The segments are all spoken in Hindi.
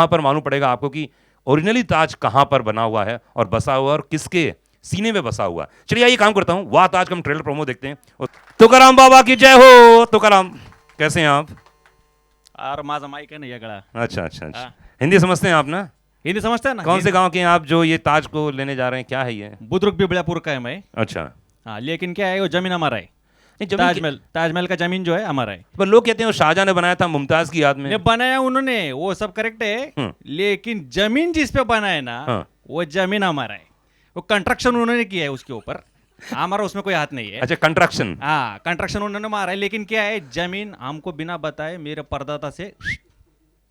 वहाँ पर मालूम पड़ेगा आपको कि ओरिजिनली ताज कहाँ पर बना हुआ है और बसा हुआ और किसके सीने में बसा हुआ। चलिए आइए काम करता हूँ, वाह ताज का हम ट्रेलर प्रोमो देखते हैं। तुकाराम बाबा की जय हो। तुकाराम, कैसे हैं आप? और माझा माइक है ना ये गड़ा। अच्छा अच्छा अच्छा, हिंदी समझते हैं आप ना? हिंदी समझते हैं ना? कौन से गांव के हैं आप जो ये ताज को लेने जा रहे हैं? क्या है ये? बुद्रुक बिबलापुर का है मैं। अच्छा, हाँ, लेकिन क्या है वो जमीन हमारा है। नहीं, जमीन ताजमहल का जमीन जो है हमारा है। पर लोग कहते हैं वो शाहजहां ने बनाया था मुमताज की याद में। ने बनाया उन्होंने, वो सब करेक्ट है, लेकिन जमीन जिस पे बना है ना, हाँ। वो जमीन हमारा है। वो कंस्ट्रक्शन उन्होंने किया है उसके ऊपर, हमारा उसमें कोई हाथ नहीं है। अच्छा, कंस्ट्रक्शन। हाँ, कंस्ट्रक्शन उन्होंने मारा है, लेकिन क्या है जमीन हमको बिना बताए मेरे परदादा से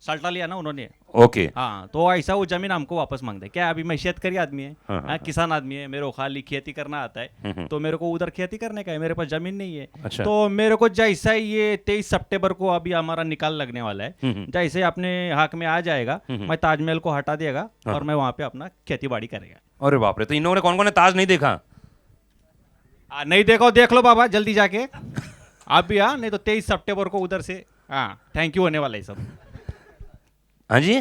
सल्टा लिया ना उन्होंने। ओके। हाँ, तो ऐसा वो जमीन हमको वापस मांगते हैं। क्या अभी मैं शेतकरी आदमी है, हाँ, हाँ, किसान आदमी है, मेरे को खाली खेती करना आता है, तो मेरे को उधर खेती करने का है, मेरे पास जमीन नहीं है। अच्छा। तो मेरे को जैसा ही ये 23 सितंबर को अभी हमारा निकाल लगने वाला है, जैसे अपने हक में आ जाएगा, मैं ताजमहल को हटा देगा और मैं वहां पे अपना खेती बाड़ी करेगा। अरे बाप रे, तो इन लोगों ने कौन कौन ने ताज नहीं देखा? नहीं देखो, देख लो बाबा जल्दी जाके आप भी। हाँ, नहीं तो 23 सितंबर को उधर से हाँ थैंक यू होने वाला है सब। हाँ जी,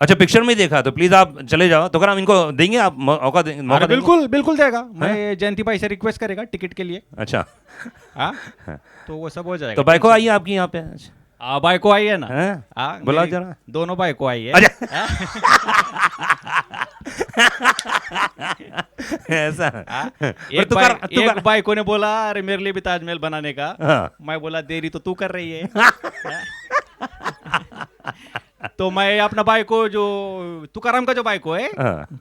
अच्छा पिक्चर में ही देखा, तो प्लीज आप चले जाओ। तो इनको देंगे आप मौका मौका देंगे? बिल्कुल बिल्कुल देगा। मैं जयंती भाई से रिक्वेस्ट करेगा टिकट के लिए। अच्छा, हाँ, तो वो सब हो जाएगा। तो बाइको आई है आपकी यहाँ पे? भाई को आई है ना? हाँ, बुलाओ जरा। दोनों भाई को आई है। ऐसा? एक भाई को ने बोला अरे मेरे लिए भी ताजमहल बनाने का। हाँ। मैं बोला देरी तो तू कर रही है। तो मैं अपना भाई को, जो तुकाराम का जो भाई को है,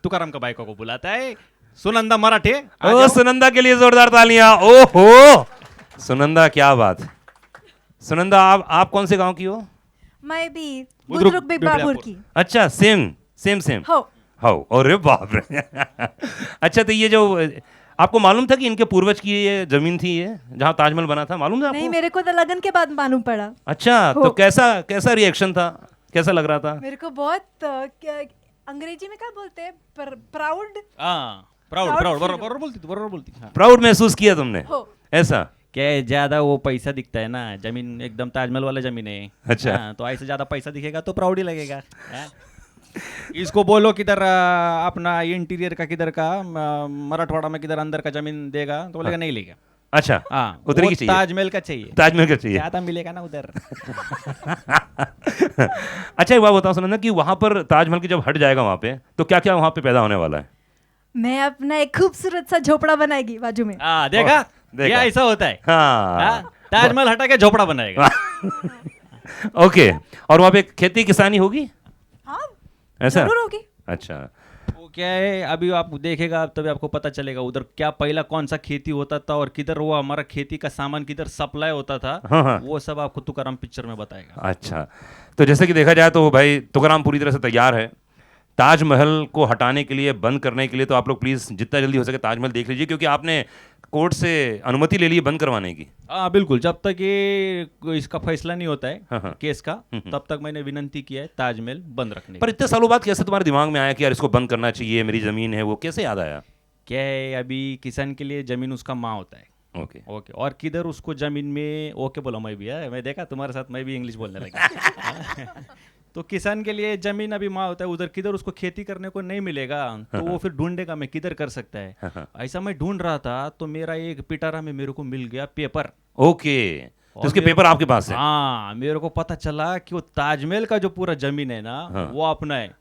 तुकाराम का भाई को बुलाता है, सुनंदा मराठे। ओ, सुनंदा के लिए जोरदार तालियां। ओहो, सुनंदा, क्या बात। सुनंदा, आप कौन से गांव की हो? मैं भी बुद्रुक बिबलापुर की। अच्छा, सेम सेम सेम। हो। अरे बाप रे। अच्छा, तो ये जो आपको मालूम था कि इनके पूर्वज की ये जमीन थी, ये जहाँ ताजमहल बना था, मालूम था आपको? नहीं, मेरे को तो लगन के बाद मालूम पड़ा। अच्छा, तो कैसा रिएक्शन था, कैसा लग रहा था? मेरे को बहुत अंग्रेजी में क्या बोलते हैं, प्राउड। बराबर बोलती। प्राउड महसूस किया तुमने? ऐसा क्या है, ज्यादा वो पैसा दिखता है ना, जमीन एकदम ताजमहल वाला जमीन है। अच्छा। तो ऐसे ज्यादा पैसा दिखेगा तो प्राउड ही लगेगा। इसको बोलो किधर अपना इंटीरियर का, किधर का मराठवाड़ा में किधर अंदर का जमीन देगा, तो बोलेगा नहीं लेगा। अच्छा, हाँ, उधर की चाहिए, ताजमहल का चाहिए, ताजमहल का चाहिए, ज्यादा मिलेगा ना उधर। अच्छा, एक बात बताओ सुनंदा कि वहां पर ताजमहल की जब हट जाएगा वहां पे, तो क्या क्या वहां पे पैदा होने वाला है? मैं अपना एक खूबसूरत सा झोपड़ा बनाएगी बाजू में। देखा, ये ऐसा होता है। हाँ, ताजमहल हटा के झोपड़ा बनाएगा। ओके, और वहां पे खेती किसानी होगी? हाँ, ऐसा जरूर होगी। अच्छा, वो क्या है, अभी आप देखेगा तभी आपको पता चलेगा उधर क्या पहला कौन सा खेती होता था और किधर वो हमारा खेती का सामान किधर सप्लाई होता था। हाँ। वो सब आपको तुकाराम पिक्चर में बताएगा। अच्छा, तो जैसे कि देखा जाए तो भाई तुकाराम पूरी तरह से तैयार है ताजमहल को हटाने के लिए, बंद करने के लिए। तो आप लोग प्लीज जितना जल्दी हो सके ताजमहल देख लीजिए, क्योंकि आपने कोर्ट से अनुमति ले ली बंद करवाने की। हाँ बिल्कुल, जब तक ये इसका फैसला नहीं होता है हाँ। केस का, तब तक मैंने विनंती किया है ताजमहल बंद रखने पर इतने सालों बाद कैसे तुम्हारे दिमाग में आया कि यार इसको बंद करना चाहिए, मेरी जमीन है, वो कैसे याद आया? क्या है, अभी किसान के लिए जमीन उसका माँ होता है। ओके, और किधर उसको जमीन में ओके बोला, मैं भी है, मैं देखा तुम्हारे साथ मैं भी इंग्लिश बोलने लगा। तो किसान के लिए जमीन अभी माँ होता है, उधर किधर उसको खेती करने को नहीं मिलेगा, तो वो फिर ढूंढेगा मैं किधर कर सकता है। ऐसा मैं ढूंढ रहा था तो मेरा एक पिटारा में मेरे को मिल गया पेपर। ओके, तो उसके पेपर आपके पास है? हाँ, मेरे को पता चला कि वो ताजमहल का जो पूरा जमीन है ना, वो अपना है।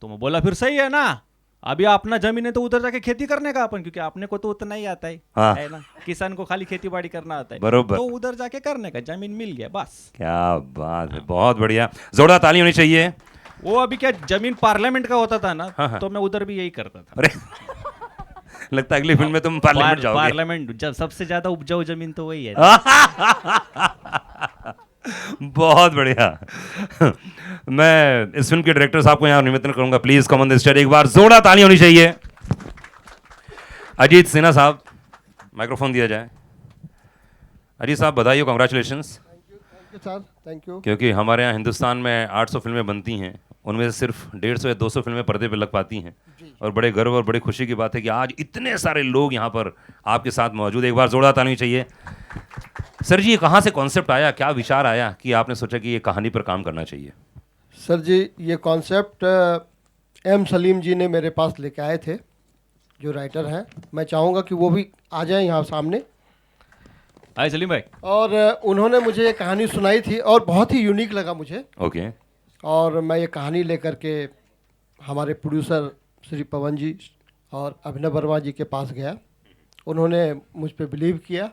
तो मैं बोला फिर सही है ना, अभी अपना जमीन है तो उधर जाके खेती करने का अपन, क्योंकि अपने को तो उतना ही आता है, है ना, किसान को खाली खेती बाड़ी करना आता है, बरोबर। तो उधर जाके करने का, जमीन मिल गया बस। क्या बात है, बहुत बढ़िया, जोरदार ताली होनी चाहिए। वो अभी क्या जमीन पार्लियामेंट का होता था ना, तो मैं उधर भी यही करता था। अरे लगता है अगली फिल्म में तुम पार्लियामेंट जाओगे। पार्लियामेंट जब सबसे ज्यादा उपजाऊ जमीन तो वही है। बहुत बढ़िया। मैं इस फिल्म के डायरेक्टर साहब को यहाँ निमंत्रण करूंगा, please come on the stage, एक बार जोरदार ताली होनी चाहिए। अजीत सिन्हा साहब, माइक्रोफोन दिया जाए। अजीत साहब बधाई हो, congratulations. Thank you sir, thank you. क्योंकि हमारे यहाँ हिंदुस्तान में 800 फिल्में बनती हैं, उनमें से सिर्फ 150 या 200 फिल्में पर्दे पे लग पाती हैं, और बड़े गर्व और बड़ी खुशी की बात है कि आज इतने सारे लोग यहाँ पर आपके साथ मौजूद। एक बार जोरदार ताली चाहिए। सर जी, ये कहाँ से कॉन्सेप्ट आया, क्या विचार आया कि आपने सोचा कि ये कहानी पर काम करना चाहिए? सर जी, ये कॉन्सेप्ट एम सलीम जी ने मेरे पास लेके आए थे, जो राइटर हैं। मैं चाहूँगा कि वो भी आ जाएं यहाँ सामने। हाय सलीम भाई। और उन्होंने मुझे ये कहानी सुनाई थी और बहुत ही यूनिक लगा मुझे। ओके। और मैं ये कहानी लेकर के हमारे प्रोड्यूसर श्री पवन जी और अभिनव वर्मा जी के पास गया। उन्होंने मुझ पे बिलीव किया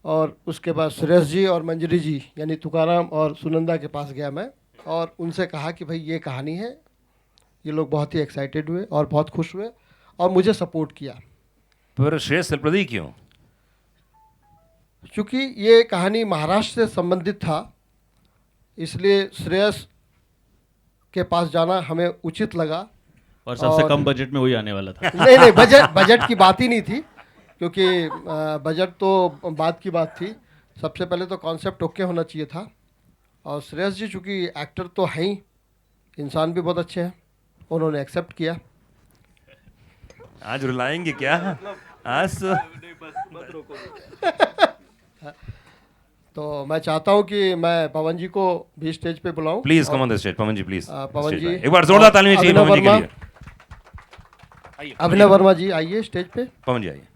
और उसके बाद सुरेश जी और मंजरी जी यानी तुकाराम और सुनंदा के पास गया मैं, और उनसे कहा कि भाई ये कहानी है। ये लोग बहुत ही एक्साइटेड हुए और बहुत खुश हुए और मुझे सपोर्ट किया। पर श्रेयस तलपदी क्यों? क्योंकि ये कहानी महाराष्ट्र से संबंधित था, इसलिए श्रेयस के पास जाना हमें उचित लगा। और सबसे कम बजट में वही आने वाला था। नहीं, बजट की बात ही नहीं थी, क्योंकि बजट तो बात की बात थी। सबसे पहले तो कॉन्सेप्ट ओके होना चाहिए था। और श्रेयस जी चूँकि एक्टर तो हैं ही, इंसान भी बहुत अच्छे हैं, उन्होंने एक्सेप्ट किया। आज रुलाएंगे क्या? आज तो मैं चाहता हूं कि मैं पवन जी को भी स्टेज पे बुलाऊं। Please come on the stage. Pavan ji please. Pavan ji, एक बार जोरदार तालियां चाहिए पवन जी के लिए। अभिनव वर्मा जी आइए स्टेज पे। पवन जी आइए।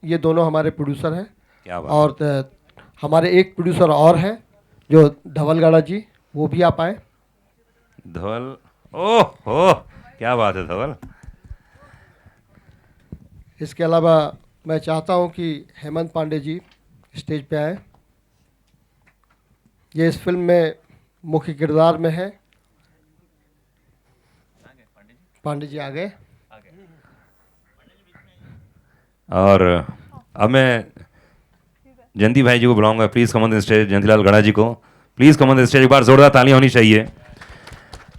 ये दोनों हमारे प्रोड्यूसर हैं। क्या बात। और हमारे एक प्रोड्यूसर और हैं जो धवलगढ़ा जी, वो भी आप आए। धवल, ओह हो, क्या बात है धवल। इसके अलावा मैं चाहता हूं कि हेमंत पांडे जी स्टेज पे आए। ये इस फिल्म में मुख्य किरदार में है। पांडे जी आ गए। और अब मैं जयंती भाई जी को बुलाऊंगा। Please come on the stage. Jayantilal Gadha ji को please come on the stage. एक बार जोरदार तालियां होनी चाहिए।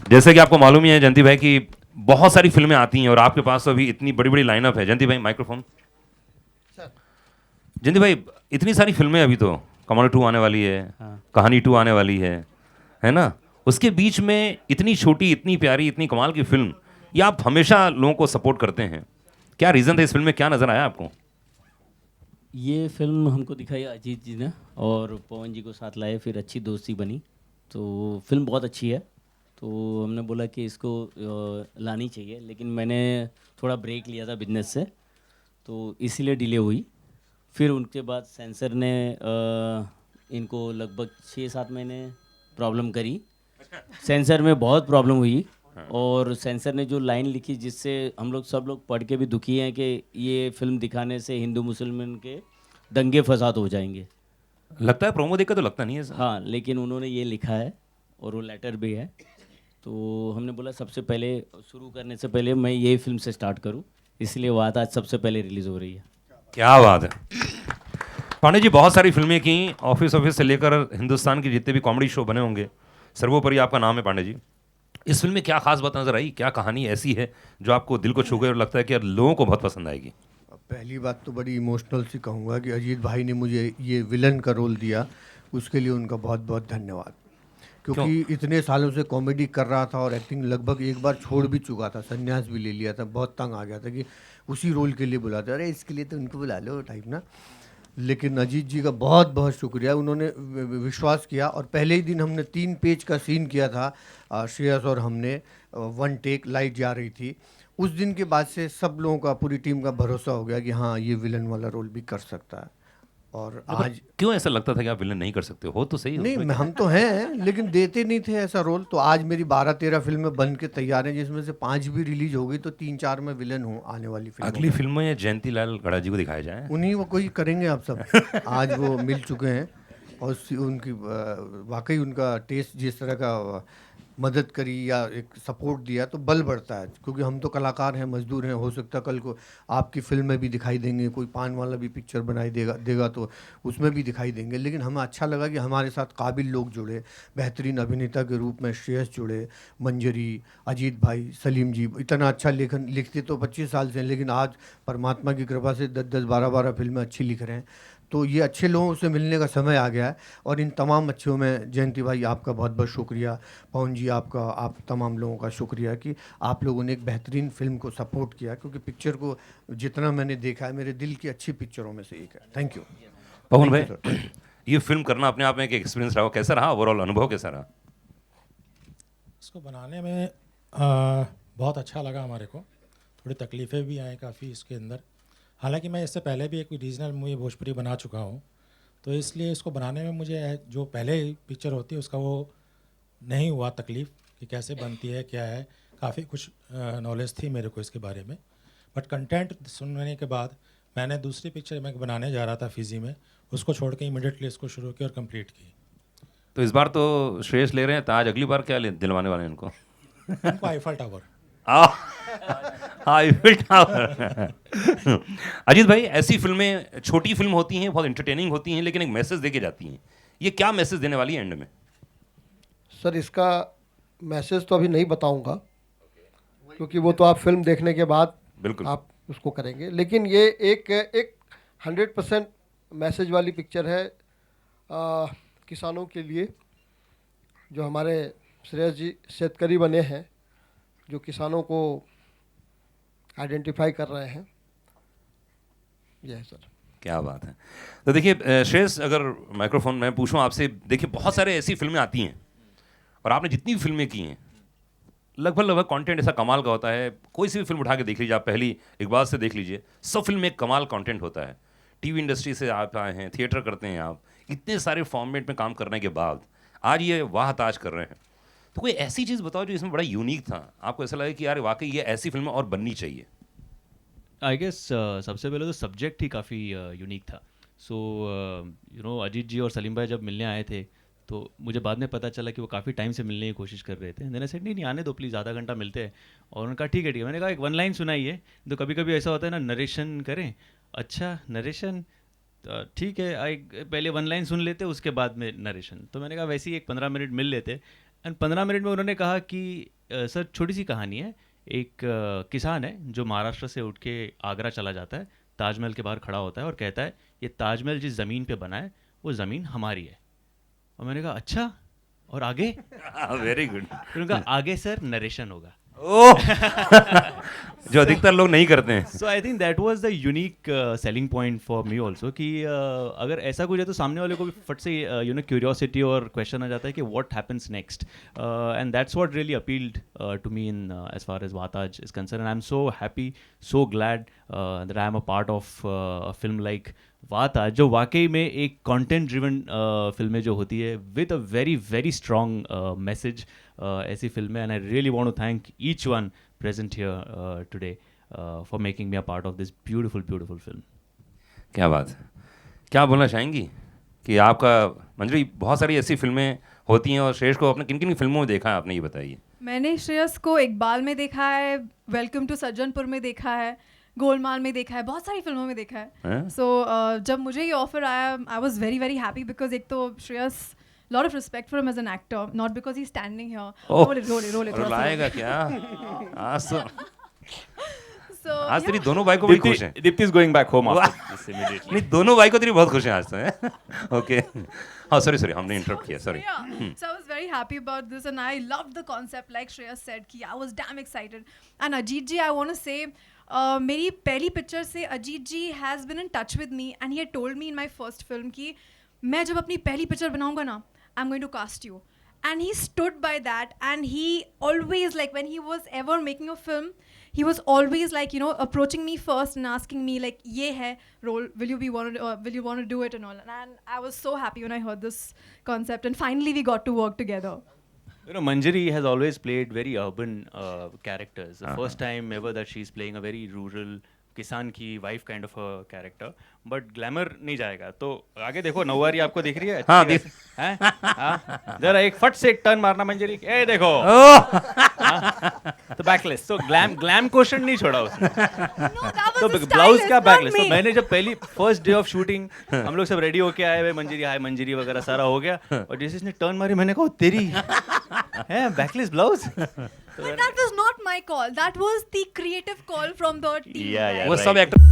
जैसे कि आपको मालूम ही है जयंती भाई की बहुत सारी फिल्में आती हैं और आपके पास तो अभी इतनी बड़ी बड़ी लाइनअप है। जयंती भाई माइक्रोफोन। जयंती भाई इतनी सारी फिल्में, अभी तो कमाल 2 आने वाली है, कहानी 2 आने वाली है ना? उसके बीच में इतनी छोटी, इतनी प्यारी, इतनी कमाल की फिल्म, ये आप हमेशा लोगों को सपोर्ट करते हैं। क्या रीज़न था इस फिल्म में? क्या नज़र आया आपको? ये फिल्म हमको दिखाई अजीत जी ने और पवन जी को साथ लाए, फिर अच्छी दोस्ती बनी। तो फिल्म बहुत अच्छी है, तो हमने बोला कि इसको लानी चाहिए। लेकिन मैंने थोड़ा ब्रेक लिया था बिजनेस से, तो इसीलिए डिले हुई। फिर उनके बाद सेंसर ने इनको लगभग 6-7 महीने प्रॉब्लम करी। सेंसर में बहुत प्रॉब्लम हुई और सेंसर ने जो लाइन लिखी जिससे हम लोग सब लोग पढ़ के भी दुखी हैं कि ये फिल्म दिखाने से हिंदू मुसलमान के दंगे फसाद हो जाएंगे। लगता है प्रोमो देखकर तो लगता नहीं है सर। हाँ, लेकिन उन्होंने ये लिखा है और वो लेटर भी है। तो हमने बोला सबसे पहले शुरू करने से पहले मैं यही फिल्म से स्टार्ट करूं, इसलिए बात आज सबसे पहले रिलीज़ हो रही है। क्या बात है। पांडे जी बहुत सारी फिल्में की, ऑफिस से लेकर हिंदुस्तान के जितने भी कॉमेडी शो बने होंगे, सर्वोपरि आपका नाम है पांडे जी। इस फिल्म में क्या खास बात नजर आई? क्या कहानी ऐसी है जो आपको दिल को छू गई और लगता है कि यार लोगों को बहुत पसंद आएगी? पहली बात तो बड़ी इमोशनल सी कहूँगा कि अजीत भाई ने मुझे ये विलन का रोल दिया, उसके लिए उनका बहुत बहुत धन्यवाद। क्योंकि इतने सालों से कॉमेडी कर रहा था और एक्टिंग लगभग एक बार छोड़ भी चुका था, संन्यास भी ले लिया था, बहुत तंग आ गया था कि उसी रोल के लिए बुलाते, अरे इसके लिए तो उनको बुला लो टाइप ना। लेकिन अजीत जी का बहुत बहुत शुक्रिया, उन्होंने विश्वास किया और पहले ही दिन हमने 3 पेज का सीन किया था श्रेयस और हमने, 1 टेक, लाइट जा रही थी। उस दिन के बाद से सब लोगों का, पूरी टीम का भरोसा हो गया कि हाँ ये विलन वाला रोल भी कर सकता है। और आज क्यों ऐसा लगता था कि आप विलन नहीं कर सकते हो? तो सही हो। नहीं, हम तो हैं लेकिन देते नहीं थे ऐसा रोल। तो आज मेरी 12-13 फिल्में बन के तैयार हैं, जिसमें से 5 भी रिलीज हो गई, तो 3-4 में विलन हूँ आने वाली फिल्म। अगली फिल्म में जयंतीलाल गढ़ा जी को दिखाया जाए। उन्हीं वो कोई करेंगे आप सब। आज वो मिल चुके हैं और उनकी वाकई उनका टेस्ट जिस तरह का मदद करी या एक सपोर्ट दिया तो बल बढ़ता है। क्योंकि हम तो कलाकार हैं, मजदूर हैं, हो सकता है कल को आपकी फिल्म में भी दिखाई देंगे, कोई पान वाला भी पिक्चर बनाई देगा तो उसमें भी दिखाई देंगे। लेकिन हमें अच्छा लगा कि हमारे साथ काबिल लोग जुड़े, बेहतरीन अभिनेता के रूप में श्रेयस जुड़े, मंजरी, अजीत भाई, सलीम जी। इतना अच्छा लेखन लिखते तो 25 साल से हैं, लेकिन आज परमात्मा की कृपा से 10-10, 12-12 फिल्में अच्छी लिख रहे हैं। तो ये अच्छे लोगों से मिलने का समय आ गया है और इन तमाम अच्छों में जयंती भाई आपका बहुत बहुत शुक्रिया, पवन जी आपका, आप तमाम लोगों का शुक्रिया कि आप लोगों ने एक बेहतरीन फिल्म को सपोर्ट किया। क्योंकि पिक्चर को जितना मैंने देखा है, मेरे दिल की अच्छी पिक्चरों में से एक है। थैंक यू पवन भाई, ये फिल्म करना अपने आप में एक एक्सपीरियंस रहा हो, कैसा रहा ओवरऑल अनुभव, कैसा रहा? इसको बनाने में बहुत अच्छा लगा हमारे को। थोड़ी तकलीफ़ें भी आई काफ़ी इसके अंदर, हालांकि मैं इससे पहले भी एक रीजनल मूवी भोजपुरी बना चुका हूँ, तो इसलिए इसको बनाने में मुझे जो पहले पिक्चर होती है उसका वो नहीं हुआ तकलीफ़ कि कैसे बनती है क्या है। काफ़ी कुछ नॉलेज थी मेरे को इसके बारे में, बट कंटेंट सुनने के बाद मैंने दूसरी पिक्चर मैं बनाने जा रहा था फिजी में, उसको छोड़ के इमीडिएटली इसको शुरू की और कंप्लीट की। तो इस बार तो श्रेयस ले रहे हैं ताज, अगली बार क्या दिलवाने वाले हैं इनको? उनको Eiffel tower. Eiffel tower. Ajit भाई, ऐसी फिल्में छोटी फिल्म होती हैं, बहुत एंटरटेनिंग होती हैं, लेकिन एक मैसेज दे के जाती हैं। ये क्या मैसेज देने वाली है एंड में? सर इसका मैसेज तो अभी नहीं बताऊंगा, क्योंकि वो तो आप फिल्म देखने के बाद बिल्कुल आप उसको करेंगे, लेकिन ये एक 100% मैसेज वाली पिक्चर है किसानों के लिए। जो हमारे श्रेयस जी शेतकरी बने हैं, जो किसानों को आइडेंटिफाई कर रहे हैं, यह है सर। क्या बात है। तो देखिए श्रेयस, अगर माइक्रोफोन मैं पूछूं आपसे, देखिए बहुत सारे ऐसी फिल्में आती हैं और आपने जितनी भी फिल्में की हैं लगभग कंटेंट ऐसा कमाल का होता है। कोई सी भी फिल्म उठा के देख लीजिए आप, पहली इकबाल से देख लीजिए, सब फिल्म में एक कमाल कंटेंट होता है। टीवी इंडस्ट्री से आप आए हैं, थिएटर करते हैं आप, इतने सारे फॉर्मेट में काम करने के बाद आज ये वाह ताज कर रहे हैं। तो कोई ऐसी चीज़ बताओ जो इसमें बड़ा यूनिक था, आपको ऐसा लगे कि यार वाकई ये ऐसी फिल्में और बननी चाहिए। आई गेस सबसे पहले तो सब्जेक्ट ही काफ़ी यूनिक था। सो अजीत जी और सलीम भाई जब मिलने आए थे तो मुझे बाद में पता चला कि वो काफ़ी टाइम से मिलने की कोशिश कर रहे थे। मैंने सेड नहीं आने दो प्लीज़, आधा घंटा मिलते हैं। और उनका ठीक है। मैंने कहा एक 1 लाइन सुनाइए। तो कभी कभी ऐसा होता है ना, नरेशन करें। अच्छा नरेशन, ठीक है, पहले 1 लाइन सुन लेते उसके बाद में नरेशन। तो मैंने कहा वैसे ही एक 15 मिनट मिल लेते। एंड 15 मिनट में उन्होंने कहा कि सर छोटी सी कहानी है। एक किसान है जो महाराष्ट्र से उठ के आगरा चला जाता है, ताजमहल के बाहर खड़ा होता है और कहता है ये ताजमहल जिस ज़मीन पे बना है वो ज़मीन हमारी है। और मैंने कहा अच्छा, और आगे? Very good. उन्होंने कहा आगे सर नरेशन होगा। जो अधिकतर लोग नहीं करते हैं। So I think that was the unique selling point for me also कि अगर ऐसा कुछ है तो सामने वाले को भी फट से क्यूरियोसिटी और क्वेश्चन आ जाता है कि what happens next. And that's what really appealed to me in as far as Vaataz is concern. I am so happy, so glad that I am a part of a film like Vaataz, जो वाकई में एक कंटेंट ड्रिवन फिल्में जो होती है with a very very strong message, ऐसी फिल्में। And I really want to thank each one present here today for making me a part of this beautiful film. क्या बात है। क्या बोलना चाहेंगी कि आपका मंजरी बहुत सारी ऐसी फिल्में होती हैं और श्रेयस को आपने किन किन फिल्मों में देखा है, आपने ये बताइए। मैंने श्रेयस को इकबाल में देखा है, वेलकम टू सज्जनपुर में देखा है, गोलमाल में देखा है, बहुत सारी फिल्मों में देखा है। सो जब मुझे ये ऑफर आया I was very very happy because एक तो Shreyas lot of respect for him as an actor, not because he's standing here. Roll it. लाएगा क्या? आज तो So आज तेरी दोनों भाई को बड़ी खुश हैं। Dipti is going back home after this immediately. नहीं, दोनों भाई को तेरी बहुत खुश हैं आज तो। ओके, हाँ सॉरी हमने इंटरप्ट किया, sorry. So I was very happy about this and I loved the concept like Shreya said कि I was damn excited. And Ajit ji, I want to say मेरी पहली पिक्चर से अजीत जी has been in touch with me and he had told me in my first film कि मैं जब अपनी पहली पिक्चर बनाऊंगा ना, I'm going to cast you. And he stood by that and he always, like when he was ever making a film, he was always like, approaching me first and asking me like, ye hai role, will you want to do it and all. And I was so happy when I heard this concept and finally we got to work together. Manjari has always played very urban characters. The first time ever that she's playing a very rural किसान की wife kind of a character, but glamour नहीं जाएगा। तो आगे देखो, नौवारी आपको दिख रही है? हाँ, हाँ, जरा एक फट से एक टर्न मारना मंजरी, ए देखो। तो बैकलेस, तो ग्लैम क्वेश्चन नहीं छोड़ा उसने। तो ब्लाउज का बैकलेस। तो मैंने जब पहली फर्स्ट डे ऑफ शूटिंग हम लोग सब रेडी होके आए हुए, मंजरी हाय मंजरी वगैरह सारा हो गया, और जैसे इसने टर्न मारी मैंने कहा तेरी है backless blouse. But that was not my call. That was the creative call from the team. Yeah, वो right. सब actor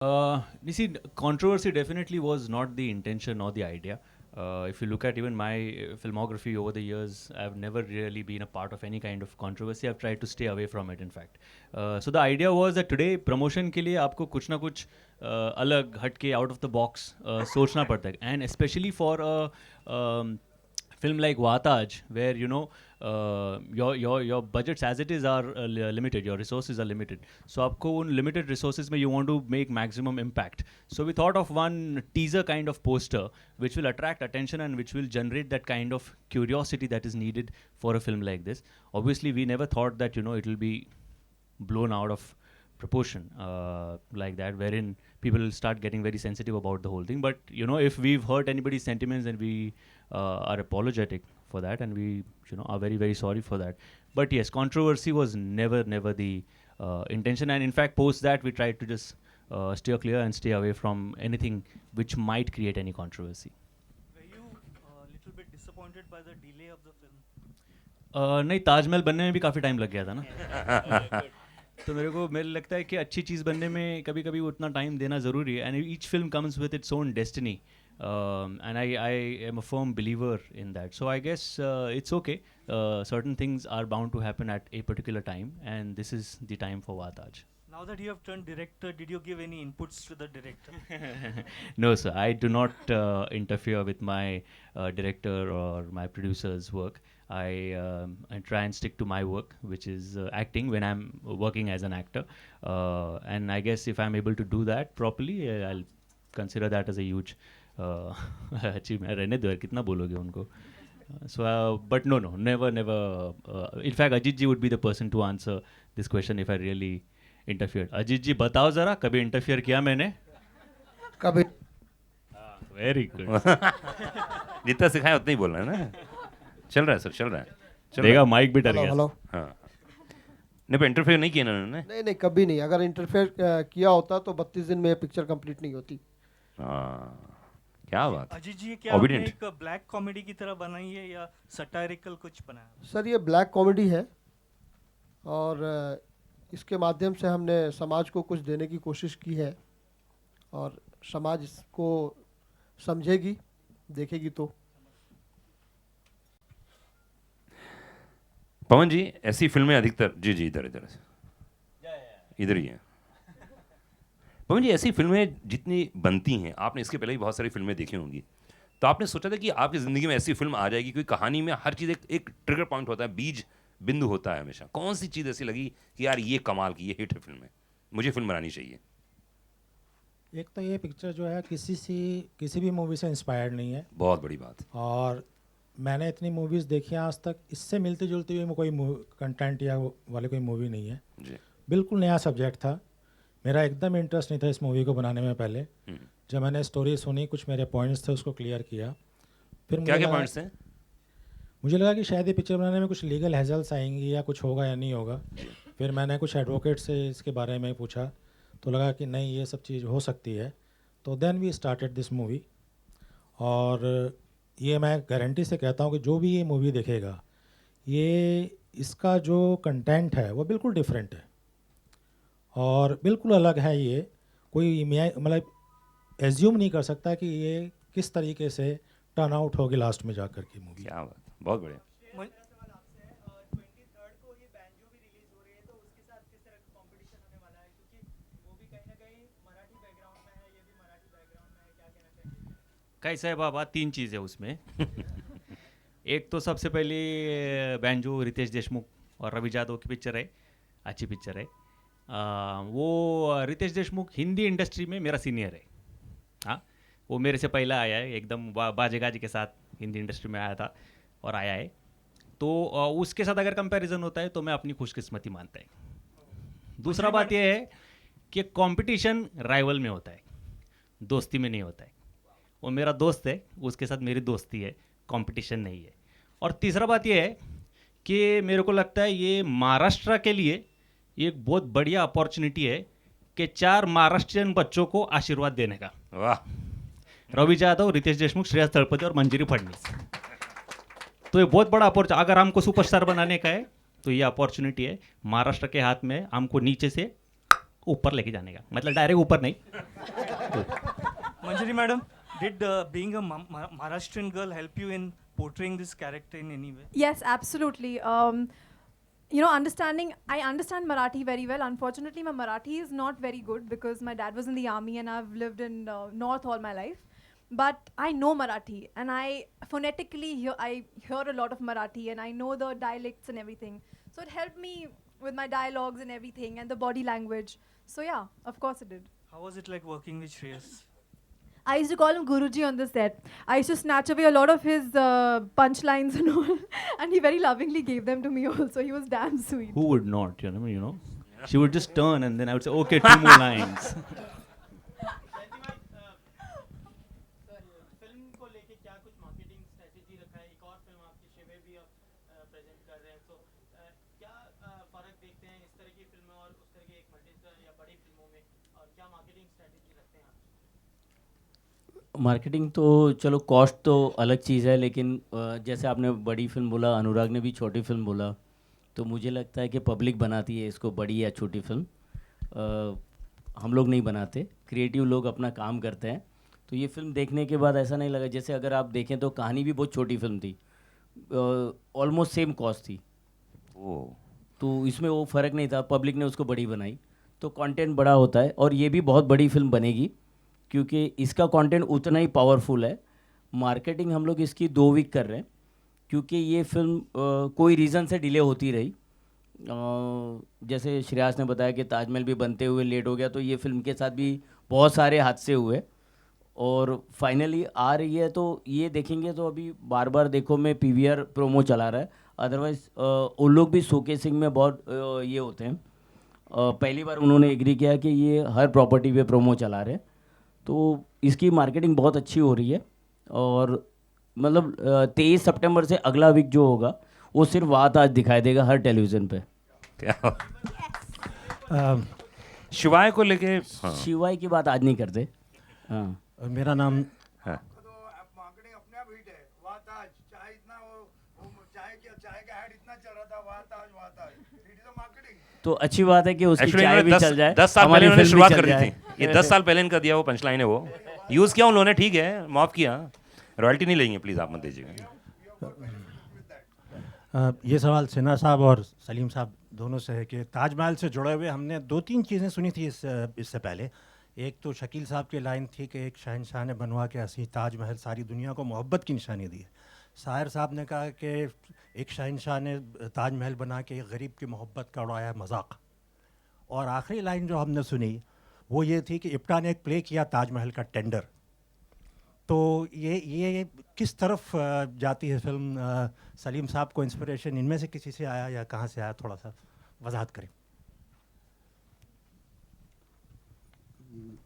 You see, controversy definitely was not the intention or the idea. If you look at even my filmography over the years, I've never really been a part of any kind of controversy. I've tried to stay away from it, in fact. So the idea was that today promotion के लिए आपको कुछ ना कुछ अलग हटके out of the box सोचना पड़ता है, and especially for a film like Vataj, where your budgets as it is are limited, your resources are limited. So आपको उन limited resources में you want to make maximum impact. So we thought of one teaser kind of poster which will attract attention and which will generate that kind of curiosity that is needed for a film like this. Obviously, we never thought that it will be blown out of proportion like that, wherein people will start getting very sensitive about the whole thing. But if we've hurt anybody's sentiments, then we are apologetic for that, and we are very, very sorry for that. But yes, controversy was never the intention, and in fact post that we tried to just steer clear and stay away from anything which might create any controversy. Were you a little bit disappointed by the delay of the film? नहीं, ताजमहल बनने में भी काफ़ी टाइम लग गया था ना. तो मेरे लगता है कि अच्छी चीज़ बनने में कभी कभी उतना टाइम देना ज़रूरी है, and each film comes with its own destiny, and I am a firm believer in that. So I guess it's okay. Certain things are bound to happen at a particular time, and this is the time for Vataj. Now that you have turned director, did you give any inputs to the director? No, sir. I do not interfere with my director or my producer's work. I try and stick to my work, which is acting when I'm working as an actor. And I guess if I'm able to do that properly, I'll consider that as a huge achievement. रहने दो यार, कितना बोलोगे उनको? So, but no, never. In fact, Ajit ji would be the person to answer this question if I really interfered. Ajit ji, बताओ जरा, कभी interfere किया मैंने? कभी Very good. जितना सिखाया उतना ही बोलना है ना. चल रहा है सर, चल रहा है. देखा, माइक भी डर गया. हेलो. हाँ, नहीं पर इंटरफेयर नहीं किया इन्होंने. नहीं कभी नहीं. अगर इंटरफेयर किया होता तो 32 दिन में पिक्चर कंप्लीट नहीं होती. क्या बात. अजीत जी, क्या आपने एक ब्लैक कॉमेडी की तरह बनाई है या सटायरिकल कुछ बनाया? सर, ये ब्लैक कॉमेडी है और इसके माध्यम से हमने समाज को कुछ देने की कोशिश की है और समाज इसको समझेगी, देखेगी. तो पवन जी, ऐसी फिल्में अधिकतर जी इधर ही हैं. पवन जी, ऐसी फिल्में जितनी बनती हैं, आपने इसके पहले भी बहुत सारी फिल्में देखी होंगी, तो आपने सोचा था कि आपकी ज़िंदगी में ऐसी फिल्म आ जाएगी? कोई कहानी में हर चीज़ एक ट्रिगर पॉइंट होता है, बीज बिंदु होता है हमेशा. कौन सी चीज़ ऐसी लगी कि यार ये कमाल की, ये हिट है फिल्म है, मुझे फिल्म बनानी चाहिए? एक तो ये पिक्चर जो है किसी भी मूवी से इंस्पायर्ड नहीं है. बहुत बड़ी बात. और मैंने इतनी मूवीज़ देखी हैं आज तक, इससे मिलती जुलती हुई कोई कंटेंट या वाले कोई मूवी नहीं है जी. बिल्कुल नया सब्जेक्ट था. मेरा एकदम इंटरेस्ट नहीं था इस मूवी को बनाने में. पहले जब मैंने स्टोरी सुनी, कुछ मेरे पॉइंट्स थे, उसको क्लियर किया. फिर क्या पॉइंट्स थे? मुझे लगा कि शायद ये पिक्चर बनाने में कुछ लीगल हैजल्स आएंगी या कुछ होगा या नहीं होगा. फिर मैंने कुछ एडवोकेट से इसके बारे में पूछा, तो लगा कि नहीं, ये सब चीज़ हो सकती है. तो then we started this movie. और ये मैं गारंटी से कहता हूँ कि जो भी ये मूवी देखेगा, ये इसका जो कंटेंट है वो बिल्कुल डिफरेंट है और बिल्कुल अलग है. ये कोई मतलब एज्यूम नहीं कर सकता कि ये किस तरीके से टर्न आउट होगी लास्ट में जाकर की मूवी. क्या बात, बहुत बढ़िया. कैसा है बाबा, 3 चीज़ है उसमें. एक तो सबसे पहले बैंजो रितेश देशमुख और रवि यादव की पिक्चर है, अच्छी पिक्चर है. वो रितेश देशमुख हिंदी इंडस्ट्री में मेरा सीनियर है. हाँ, वो मेरे से पहला आया है, एकदम बाजे गाजी के साथ हिंदी इंडस्ट्री में आया था और आया है. तो उसके साथ अगर कंपैरिजन होता है तो मैं अपनी खुशकिस्मती मानता है. दूसरा बात यह है कि कंपटीशन राइवल में होता है, दोस्ती में नहीं होता है. वो मेरा दोस्त है, उसके साथ मेरी दोस्ती है, कंपटीशन नहीं है. और तीसरा बात यह है कि मेरे को लगता है ये महाराष्ट्र के लिए एक बहुत बढ़िया अपॉर्चुनिटी है कि 4 महाराष्ट्रियन बच्चों को आशीर्वाद देने का. वाह. रवि यादव, रितेश देशमुख, श्रेयस तळपदे और मंजिरी फडणवीस. तो ये बहुत बड़ा अपॉर्चुनिटी. अगर हमको सुपरस्टार बनाने का है तो ये अपॉर्चुनिटी है. महाराष्ट्र के हाथ में हमको नीचे से ऊपर लेके जाने का, मतलब डायरेक्ट ऊपर नहीं. Manjari madam, did being a Maharashtrian girl help you in portraying this character in any way? Yes, absolutely. I understand Marathi very well. Unfortunately, my Marathi is not very good because my dad was in the army and I've lived in North all my life. But I know Marathi and I phonetically hear a lot of Marathi and I know the dialects and everything. So it helped me with my dialogues and everything and the body language. So yeah, of course it did. How was it like working with Shreyas? I used to call him Guruji on the set. I used to snatch away a lot of his punchlines and all, and he very lovingly gave them to me also. He was damn sweet. Who would not, you know? She would just turn and then I would say, okay, 2 more lines. Film को लेके क्या कुछ मार्केटिंग स्ट्रेटजी रखा है? एक और फिल्म आपकी शिवे भी आप प्रेजेंट कर रहे हैं, तो क्या फर्क देखते हैं इस तरह की फिल्मों और उस तरह की एक मल्टीस्टार या बड़ी फिल्मों में, और क्या मार्केटिंग स्ट्रेटजी रखते हैं आप? मार्केटिंग तो चलो कॉस्ट तो अलग चीज़ है, लेकिन जैसे आपने बड़ी फिल्म बोला, अनुराग ने भी छोटी फिल्म बोला, तो मुझे लगता है कि पब्लिक बनाती है इसको, बड़ी या छोटी फिल्म हम लोग नहीं बनाते, क्रिएटिव लोग अपना काम करते हैं. तो ये फिल्म देखने के बाद ऐसा नहीं लगा, जैसे अगर आप देखें तो कहानी भी बहुत छोटी फिल्म थी, ऑलमोस्ट सेम कॉस्ट थी, तो इसमें वो फ़र्क नहीं था, पब्लिक ने उसको बड़ी बनाई. तो कंटेंट बड़ा होता है और ये भी बहुत बड़ी फिल्म बनेगी क्योंकि इसका कंटेंट उतना ही पावरफुल है. मार्केटिंग हम लोग इसकी 2 वीक कर रहे हैं क्योंकि ये फिल्म कोई रीज़न से डिले होती रही. जैसे श्रेयास ने बताया कि ताजमहल भी बनते हुए लेट हो गया, तो ये फिल्म के साथ भी बहुत सारे हादसे हुए और फाइनली आ रही है. तो ये देखेंगे तो अभी बार बार देखो में पीवीआर प्रोमो चला रहा है, अदरवाइज़ उन लोग भी शोकेसिंग में बहुत ये होते हैं. पहली बार उन्होंने एग्री किया कि ये हर प्रॉपर्टी पे प्रोमो चला रहे हैं, तो इसकी मार्केटिंग बहुत अच्छी हो रही है. और मतलब 23 सितंबर से अगला वीक जो होगा वो सिर्फ बात आज दिखाई देगा हर टेलीविज़न पे. क्या शिवाय को लेके? हाँ. शिवाय की बात आज नहीं करते. हाँ, मेरा नाम हाँ. तो अच्छी बात है कि उसकी Actually, चाय भी 10 चल जाए, 10 साल पहले हमारी उन्होंने फिल्म भी शुरुआत चल कर दी जाए. थी. ये 10 साल पहले इनका दिया वो पंचलाइन है, वो यूज़ किया उन्होंने, ठीक है, माफ़ किया, रॉयल्टी नहीं लेंगे, प्लीज़ आप मत दीजिएगा. ये सवाल सिन्हा साहब और सलीम साहब दोनों से है कि ताजमहल से जुड़े हुए हमने 2-3 चीज़ें सुनी थी इससे पहले. एक तो शकील साहब की लाइन थी कि एक शहंशाह ने बनवा के हंसी ताजमहल सारी दुनिया को मोहब्बत की निशानी दी है. साहिर साहब ने कहा कि एक शहंशाह ने ताजमहल बना के एक गरीब की मोहब्बत का उड़ाया मजाक. और आखिरी लाइन जो हमने सुनी वो ये थी कि इप्टा ने एक प्ले किया ताजमहल का टेंडर. तो ये किस तरफ जाती है फिल्म? सलीम साहब को इंस्पिरेशन इनमें से किसी से आया या कहाँ से आया, थोड़ा सा वजाहत करें.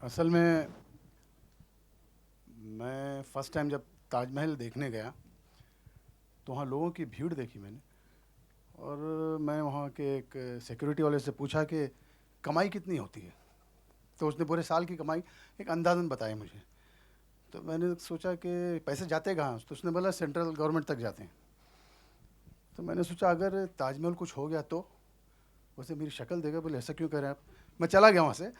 असल में मैं फ़र्स्ट टाइम जब ताजमहल देखने गया तो वहाँ लोगों की भीड़ देखी मैंने, और मैं वहाँ के एक सिक्योरिटी वाले से पूछा कि कमाई कितनी होती है, तो उसने पूरे साल की कमाई एक अंदाज़न बताया मुझे. तो मैंने सोचा कि पैसे जाते कहाँ, तो उसने बोला सेंट्रल गवर्नमेंट तक जाते हैं. तो मैंने सोचा अगर ताजमहल कुछ हो गया तो, वैसे मेरी शक्ल देखा, बोले ऐसा क्यों कह रहे हैं आप. मैं चला गया वहाँ से,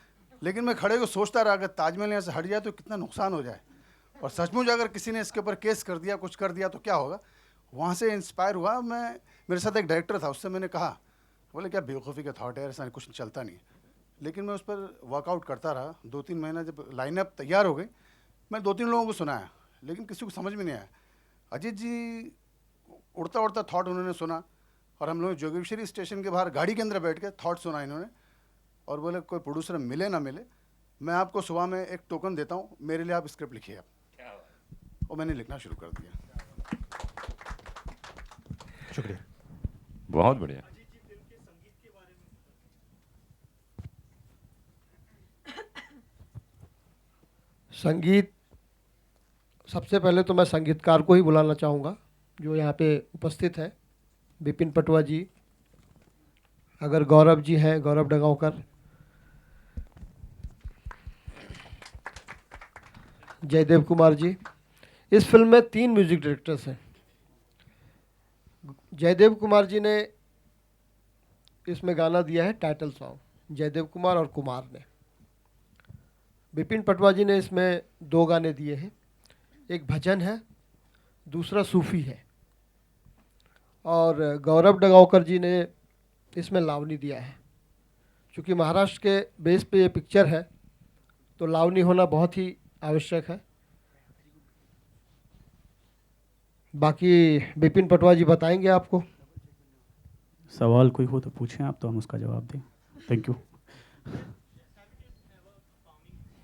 लेकिन मैं खड़े को सोचता रहा अगर ताजमहल यहाँ से हट जाए तो कितना नुकसान हो जाए, और सचमुच अगर किसी ने इसके ऊपर केस कर दिया, कुछ कर दिया तो क्या होगा. वहाँ से इंस्पायर हुआ मैं. मेरे साथ एक डायरेक्टर था, उससे मैंने कहा, बोले क्या बेवकूफ़ी का थॉट है, ऐसा कुछ चलता नहीं. लेकिन मैं उस पर वर्कआउट करता रहा 2-3 महीना. जब लाइनअप तैयार हो गई, मैं 2-3 लोगों को सुनाया, लेकिन किसी को समझ में नहीं आया. अजीत जी उड़ता उड़ता थॉट उन्होंने सुना, और हम लोग जोगेश्वरी स्टेशन के बाहर गाड़ी के अंदर बैठ के थॉट सुना इन्होंने, और बोले कोई प्रोड्यूसर मिले ना मिले, मैं आपको सुबह में एक टोकन देता हूँ, मेरे लिए आप स्क्रिप्ट लिखिए आप. और मैंने लिखना शुरू कर दिया. शुक्रिया. बहुत बढ़िया. संगीत, सबसे पहले तो मैं संगीतकार को ही बुलाना चाहूँगा जो यहाँ पे उपस्थित है. विपिन पटवा जी, अगर गौरव जी हैं, गौरव डगांवकर, जयदेव कुमार जी. इस फिल्म में 3 म्यूजिक डायरेक्टर्स हैं. जयदेव कुमार जी ने इसमें गाना दिया है टाइटल सॉन्ग, जयदेव कुमार और कुमार ने। विपिन पटवा जी ने इसमें 2 गाने दिए हैं, एक भजन है, दूसरा सूफी है, और गौरव डगावकर जी ने इसमें लावनी दिया है। क्योंकि महाराष्ट्र के बेस पे ये पिक्चर है तो लावनी होना बहुत ही आवश्यक है। बाकी विपिन पटवा जी बताएंगे आपको। सवाल कोई हो तो पूछें आप, तो हम उसका जवाब दें। Thank you.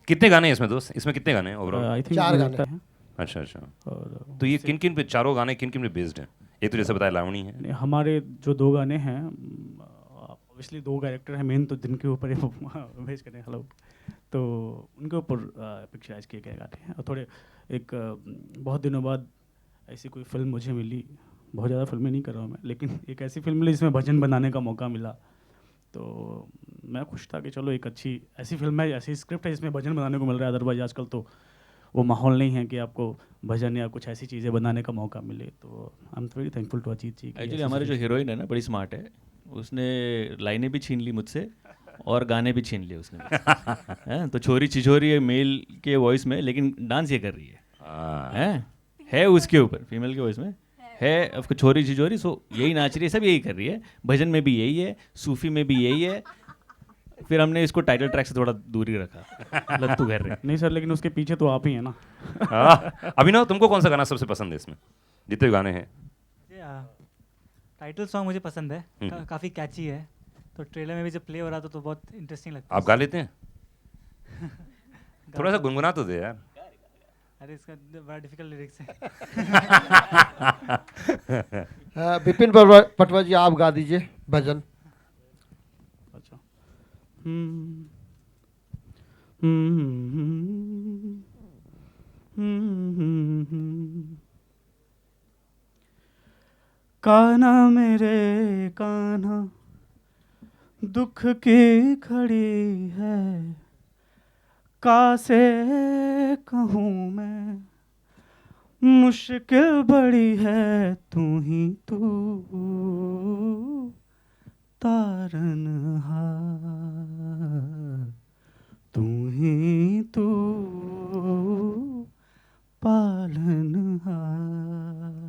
कितने गाने हैं इसमें दोस्त? इसमें कितने गाने हैं ओवरऑल? आई थिंक 4 गाने। अच्छा अच्छा। और तो ये किन किन पे, चारों गाने किन किन पे बेस्ड हैं? एक तो जैसे बताया लावणी है। हमारे जो 2 गाने हैं, ऑब्वियसली 2 कैरेक्टर हैं मेन, तो जिनके ऊपर भेज करें हेलो, तो उनके ऊपर पिक्चराइज किए गए गाने हैं। और थोड़े एक बहुत दिनों बाद ऐसी कोई फिल्म मुझे मिली, बहुत ज़्यादा फिल्में नहीं कर रहा हूँ मैं, लेकिन एक ऐसी फिल्म मिली जिसमें भजन बनाने का मौका मिला, तो मैं खुश था कि चलो एक अच्छी ऐसी फिल्म है, ऐसी स्क्रिप्ट है जिसमें भजन बनाने को मिल रहा है। अदरवाइज आजकल तो वो माहौल नहीं है कि आपको भजन या कुछ ऐसी चीज़ें बनाने का मौका मिले। तो I am very thankful to Ajit ji. Actually हमारे जो हीरोइन है ना, बड़ी स्मार्ट है, उसने लाइनें भी छीन ली मुझसे और गाने भी छीन लिए उसने हैं। तो छोरी छिछोरी है मेल के वॉइस में, लेकिन डांस ये कर रही है उसके ऊपर फीमेल के वॉइस में है उसको छोरी छिछोरी, सो यही नाच रही है, सब यही कर रही है। भजन में भी यही है, सूफी में भी यही है। फिर हमने इसको टाइटल ट्रैक से थोड़ा दूरी रखा, लत्तू कर रहे। नहीं सर, लेकिन उसके पीछे तो आप ही हैं ना। अभिनव, तुमको कौन सा गाना सबसे पसंद है इसमें, जितने भी गाने हैं? टाइटल सॉन्ग मुझे पसंद है, काफ़ी कैची है, तो ट्रेलर में भी जब प्ले हो रहा था तो बहुत इंटरेस्टिंग लगता है। आप गा लेते हैं? थोड़ा सा गुनगुना तो दे यार। अरे इसका बड़ा डिफिकल्ट लिरिक्स है। विपिन पटवा जी आप गा दीजिए भजन। अच्छा। कान्हा मेरे कान्हा दुख की खड़ी है, कासे कहूँ मैं मुश्किल बड़ी है, तू ही तू तारनहार, तू ही तू पालनहार।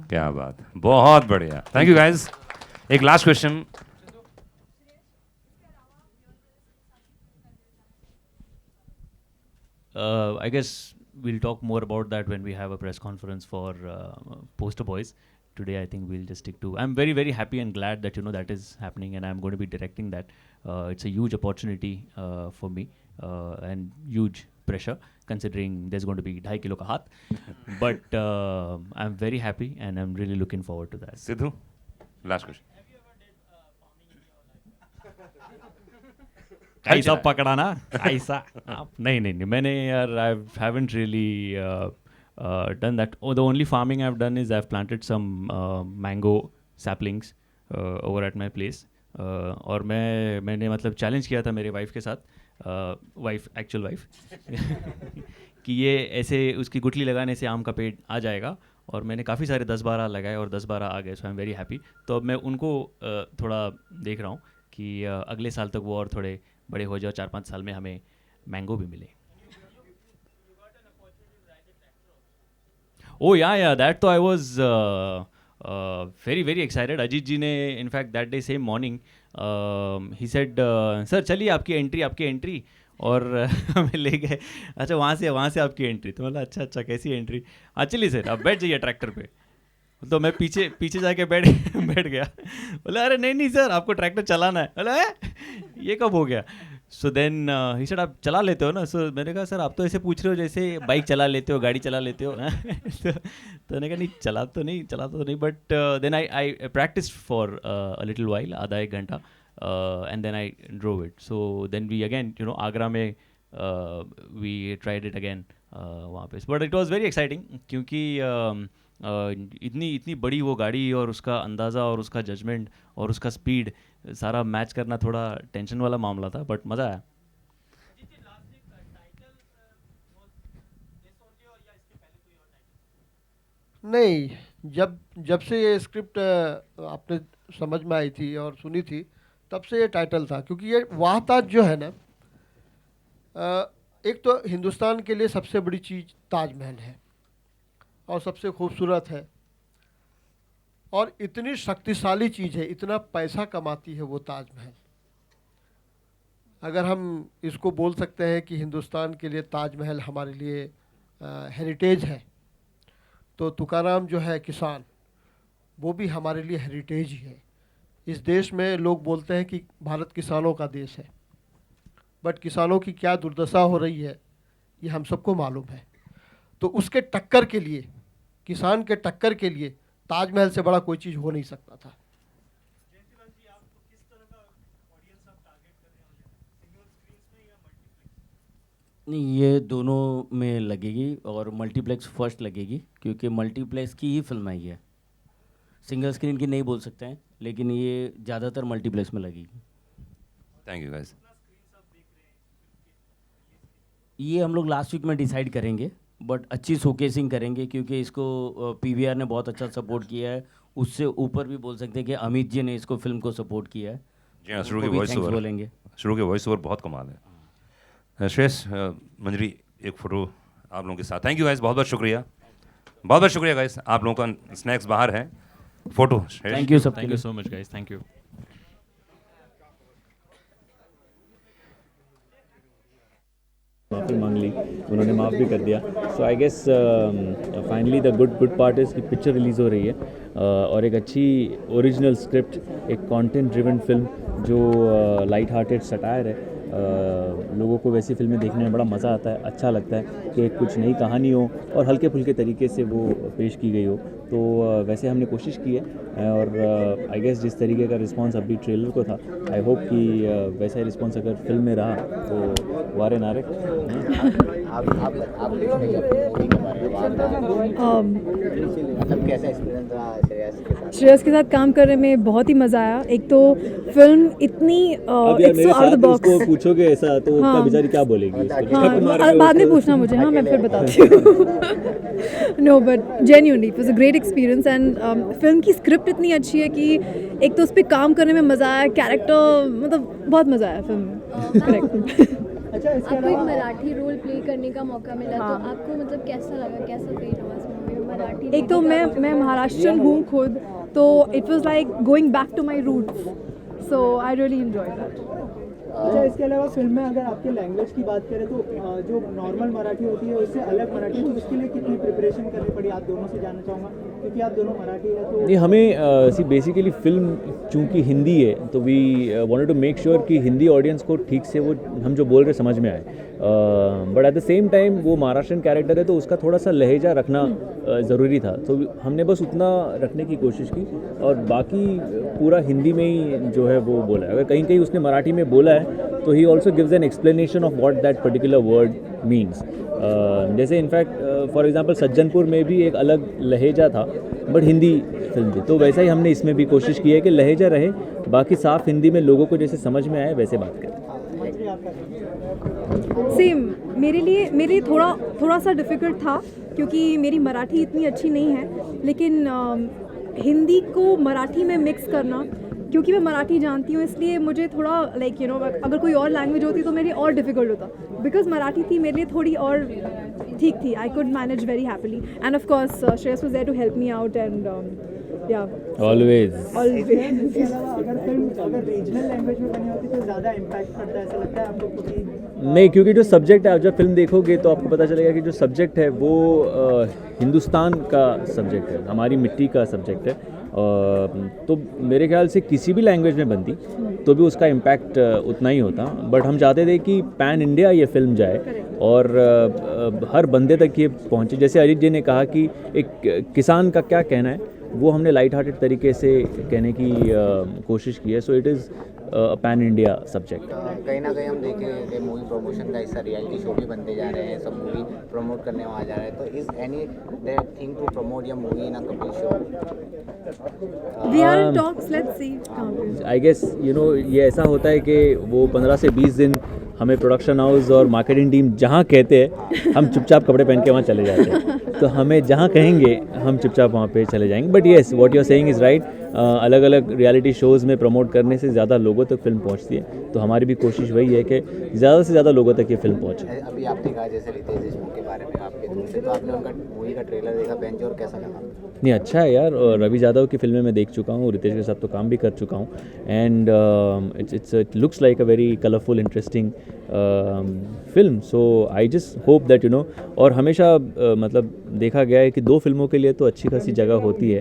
क्या बात, बहुत बढ़िया, थैंक यू गाइस। एक last question, I guess we'll talk more about that when we have a press conference for Poster Boys. Today I think we'll just stick to, I'm very very happy and glad that that is happening and I'm going to be directing that. It's a huge opportunity for me and huge pressure considering there's going to be 2.5 kilo ka haath. But I'm very happy and I'm really looking forward to that. Sidhu, last question. ऐसा पकड़ा ना ऐसा नहीं मैंने यार I haven't really done that. Oh, the only farming I've done is I've planted some mango saplings over at my place. और मैंने मतलब चैलेंज किया था मेरे वाइफ के साथ, एक्चुअल वाइफ कि ये ऐसे उसकी गुठली लगाने से आम का पेड़ आ जाएगा, और मैंने काफ़ी सारे 10-12 लगाए और 10-12 आ गए, सो आई एम वेरी हैप्पी। तो अब मैं उनको थोड़ा देख रहा हूँ कि अगले साल तक वो और थोड़े बड़े हो जाओ, 4-5 साल में हमें मैंगो भी मिले। Oh yeah, that तो I was very excited. Ajit जी ने in fact that day same morning he said sir चलिए आपकी एंट्री, और हमें ले गए। अच्छा वहाँ से आपकी एंट्री, तो बोला अच्छा कैसी एंट्री? हाँ चलिए सर आप बैठ जाइए ट्रैक्टर पे। तो मैं पीछे जाके बैठ गया। बोला अरे नहीं सर आपको ट्रैक्टर चलाना है। बोला ये कब हो गया? सो देन ही सेड आप चला लेते हो ना? सो मैंने कहा सर आप तो ऐसे पूछ रहे हो जैसे बाइक चला लेते हो, गाड़ी चला लेते हो। तो मैंने कहा नहीं चलाता तो नहीं, but then I practice for a little while, आधा 1 घंटा, and then I drove it. So then we again Agra में वी ट्राइड इट अगेन वहाँ पे, but it was very exciting क्योंकि इतनी बड़ी वो गाड़ी और उसका अंदाज़ा और उसका जजमेंट और उसका स्पीड सारा मैच करना थोड़ा टेंशन वाला मामला था, बट मज़ा आया। नहीं, जब से ये स्क्रिप्ट आपने समझ में आई थी और सुनी थी, तब से ये टाइटल था, क्योंकि ये वाह ताज जो है ना, एक तो हिंदुस्तान के लिए सबसे बड़ी चीज़ ताजमहल है और सबसे खूबसूरत है और इतनी शक्तिशाली चीज़ है, इतना पैसा कमाती है वो ताजमहल। अगर हम इसको बोल सकते हैं कि हिंदुस्तान के लिए ताजमहल हमारे लिए हेरिटेज है, तो तुकाराम जो है किसान, वो भी हमारे लिए हेरिटेज ही है। इस देश में लोग बोलते हैं कि भारत किसानों का देश है, बट किसानों की क्या दुर्दशा हो रही है ये हम सबको मालूम है। तो उसके टक्कर के लिए, किसान के टक्कर के लिए ताजमहल से बड़ा कोई चीज़ हो नहीं सकता था। नहीं, ये दोनों में लगेगी और मल्टीप्लेक्स फर्स्ट लगेगी, क्योंकि मल्टीप्लेक्स की ही फिल्म आई है। सिंगल स्क्रीन की नहीं बोल सकते हैं, लेकिन ये ज़्यादातर मल्टीप्लेक्स में लगेगी। Thank you guys. ये हम लोग लास्ट वीक में डिसाइड करेंगे, बट अच्छी शोकेसिंग करेंगे, क्योंकि इसको पीवीआर ने बहुत अच्छा सपोर्ट किया है। उससे ऊपर भी बोल सकते हैं कि अमित जी ने इसको फिल्म को सपोर्ट किया है। जी हाँ, शुरू के वॉइस ओवर बोलेंगे, शुरू के वॉइस ओवर बहुत कमाल है। श्रेयस, मंजरी, एक फ़ोटो आप लोगों के साथ। थैंक यू गाइस, बहुत बहुत शुक्रिया, बहुत बहुत शुक्रिया गाइस। आप लोगों का स्नैक्स बाहर है, फ़ोटो। थैंक यू सब, thank you so much guys, thank you. माफ़ी मांग ली, उन्होंने माफ़ भी कर दिया। So I guess finally the good part is कि पिक्चर रिलीज़ हो रही है और एक अच्छी ओरिजिनल स्क्रिप्ट, एक कंटेंट ड्रिवन फिल्म जो लाइट हार्टेड सटायर है। लोगों को वैसी फिल्में देखने में बड़ा मज़ा आता है, अच्छा लगता है कि कुछ नई कहानी हो और हल्के फुल्के तरीके से वो पेश की गई हो। तो वैसे हमने कोशिश की है और आई गेस जिस तरीके का रिस्पांस अभी ट्रेलर को था, आई होप कि वैसा ही रिस्पांस अगर फिल्म में रहा तो वारे नारे। श्रेयस के साथ काम करने में बहुत ही मज़ा आया। एक तो फिल्म इतनी उसको पूछोगे ऐसा तो उसका बेचारी क्या बोलेगी? बाद में पूछना मुझे, हाँ मैं फिर बताती हूँ। No but genuinely it was a great experience and film की स्क्रिप्ट इतनी अच्छी है कि एक तो उस पर काम करने में मज़ा आया, कैरेक्टर मतलब बहुत मज़ा आया फिल्म में। करेक्ट। अच्छा, आपको एक मराठी रोल प्ले करने का मौका मिला, तो आपको मतलब कैसा लगा, कैसा फील हुआ इस मूवी में मराठी? एक तो मैं महाराष्ट्रियन हूँ खुद, तो it was like going back to my roots, so I really enjoyed that. अच्छा, इसके अलावा फिल्म में अगर आपके लैंग्वेज की बात करें तो जो नॉर्मल मराठी होती है उससे अलग मराठी, तो उसके लिए कितनी प्रिपरेशन करनी पड़ी आप दोनों से जानना चाहूँगा, क्योंकि आप दोनों मराठी है तो। नहीं, हमें सी बेसिकली फिल्म चूँकि हिंदी है तो we wanted to make sure कि हिंदी ऑडियंस को ठीक से वो हम जो बोल रहे समझ में आए, but at the same time वो महाराष्ट्रन कैरेक्टर है तो उसका थोड़ा सा लहजा रखना ज़रूरी था, तो हमने बस उतना रखने की कोशिश की और बाकी पूरा हिंदी में ही जो है वो बोला है। अगर कहीं कहीं उसने मराठी में बोला है तो he also gives an explanation of what that particular word means. जैसे इनफैक्ट फॉर एग्जांपल सज्जनपुर में भी एक अलग लहजा था बट हिंदी फिल्म थी, तो वैसा ही हमने इसमें भी कोशिश की है कि लहजा रहे, बाकी साफ हिंदी में लोगों को जैसे समझ में आए वैसे बात करें। सेम मेरे लिए थोड़ा सा डिफ़िकल्ट था, क्योंकि मेरी मराठी इतनी अच्छी नहीं है, लेकिन हिंदी को मराठी में मिक्स करना, क्योंकि मैं मराठी जानती हूँ इसलिए मुझे थोड़ा लाइक यू नो अगर कोई और लैंग्वेज होती तो मेरे लिए और डिफ़िकल्ट होता, बिकॉज मराठी थी मेरे लिए थोड़ी और ठीक थी। I could manage very happily and of course Shreyas was there to help me out and always. इसके अलावा अगर रीजनल लैंग्वेज में बनी होती तो ज़्यादा इम्पैक्ट पड़ता है, ऐसा लगता है आपको? नहीं, क्योंकि जो सब्जेक्ट है, आप जब फिल्म देखोगे तो आपको पता चलेगा कि जो सब्जेक्ट है वो हिंदुस्तान का सब्जेक्ट है, हमारी मिट्टी का सब्जेक्ट है, तो मेरे ख्याल से किसी भी लैंग्वेज में बनती तो भी उसका इम्पैक्ट उतना ही होता, बट हम चाहते थे कि पैन इंडिया ये फिल्म जाए और हर बंदे तक ये पहुँचे। जैसे अरिजीत जी ने कहा कि एक किसान का क्या कहना है, वो हमने लाइट हार्टेड तरीके से कहने की कोशिश की है। So it is pan India subject. कहीं ना कहीं हम देखें कि मूवी प्रमोशन का हिस्सा रियलिटी शो भी बनते जा रहे हैं, सब मूवी प्रमोट करने वहाँ जा रहे हैं, तो is anything to promote या movie in a Kapil show? We are in talks, let's see. I guess you know ये ऐसा होता है कि वो 15 से 20 दिन हमें प्रोडक्शन हाउस और मार्केटिंग टीम जहाँ कहते हैं हम चुपचाप कपड़े पहन के वहाँ चले जाते हैं, तो हमें जहाँ कहेंगे हम चुपचाप वहाँ पे चले जाएंगे। But yes, what you are saying is right, अलग अलग रियलिटी शोज़ में प्रमोट करने से ज़्यादा लोगों तक फिल्म पहुंचती है। तो हमारी भी कोशिश वही है कि ज़्यादा से ज़्यादा लोगों तक ये फिल्म पहुंचे। अभी आपने कहा जैसे रितेश देशमुख के बारे में आपके थ्रू से, तो आपने उनका मूवी का ट्रेलर देखा बेंच, और कैसा लगा? नहीं, अच्छा है यार। और रवि यादव की फिल्में मैं देख चुका हूँ, रितेश के साथ तो काम भी कर चुका हूँ, and it looks like a very colourful interesting film. So I just hope that और हमेशा मतलब देखा गया है कि 2 फिल्मों के लिए तो अच्छी खासी जगह होती है।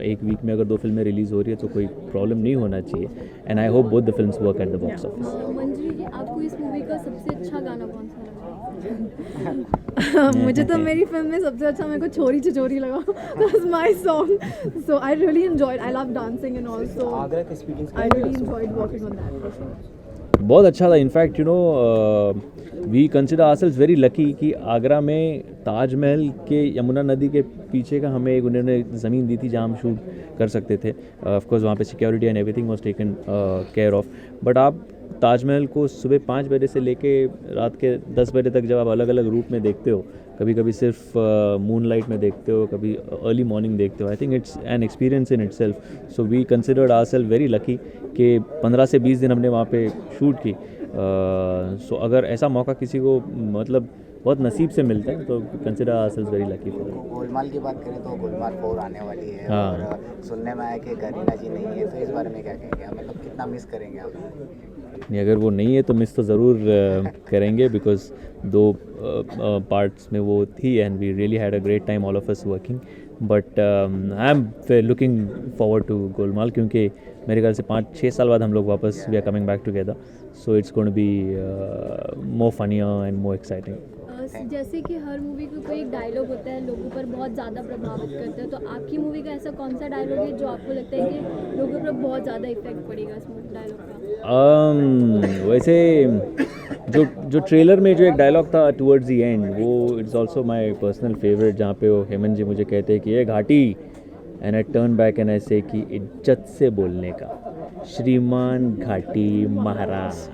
एक वीक में अगर 2 फिल्में रिलीज़ हो रही है तो कोई प्रॉब्लम नहीं होना चाहिए, and I hope both the films work at the box office. Manjari ji, आपको इस मूवी का सबसे अच्छा गाना कौन सा लगा? मुझे तो मेरी फिल्म में सबसे अच्छा मेरे को छोरी छिछोरी लगा। That's my song. So I really enjoyed. I love dancing and all. So I really enjoyed working on that for sure. बहुत अच्छा था। In fact we consider ourselves very lucky कि आगरा में ताजमहल के यमुना नदी के पीछे का हमें एक उन्होंने ज़मीन दी थी जहाँ हम शूट कर सकते थे। ऑफ कोर्स वहाँ पे security and everything was taken care of, but आप ताजमहल को सुबह 5 बजे से लेके रात के 10 बजे तक जब आप अलग अलग रूप में देखते हो, कभी कभी सिर्फ मूनलाइट में देखते हो, कभी अर्ली मॉर्निंग देखते हो, I think it's an experience in itself. So we considered ourselves very lucky कि 15 से 20 दिन हमने वहाँ पे शूट की। सो अगर ऐसा मौका किसी को मतलब बहुत नसीब से मिलता है तो consider ourselves very lucky for that. Golmaal की बात करें तो गोलमाल 4 आने वाली है, हाँ। और सुनने में आया कि करीना जी नहीं है, तो इस बारे में क्या कहेंगे? मतलब कितना मिस करेंगे आप? नहीं, अगर वो नहीं है तो मिस तो ज़रूर करेंगे, बिकॉज 2 पार्ट्स में वो थी and we really had a great time all of us working. But I am looking forward to Golmaal, क्योंकि मेरे ख्याल से 5-6 साल बाद हम लोग वापस we are coming back together, so it's going to be more funnier and more exciting. जैसे कि हर मूवी का कोई एक डायलॉग होता है लोगों पर बहुत ज़्यादा प्रभावित करता है, तो आपकी मूवी का ऐसा कौन सा डायलॉग है जो आपको लगता है कि लोगों पर बहुत ज़्यादा इफेक्ट पड़ेगा इस डायलॉग का? वैसे जो ट्रेलर में जो एक डायलॉग था टुवर्ड्स द एंड, वो it's also my personal favourite, जहाँ पे वो हेमंत जी मुझे कहते हैं कि ये घाटी, and I turn back and I से कि इज्जत से बोलने का, श्रीमान घाटी महाराज।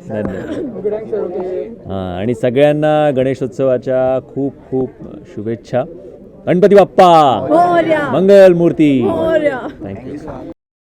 धन्यवाद। हां, आणि सगळ्यांना गणेशोत्सवाच्या खूप खूप शुभेच्छा। गणपती बाप्पा मोरया, मंगल मूर्ती मोरया।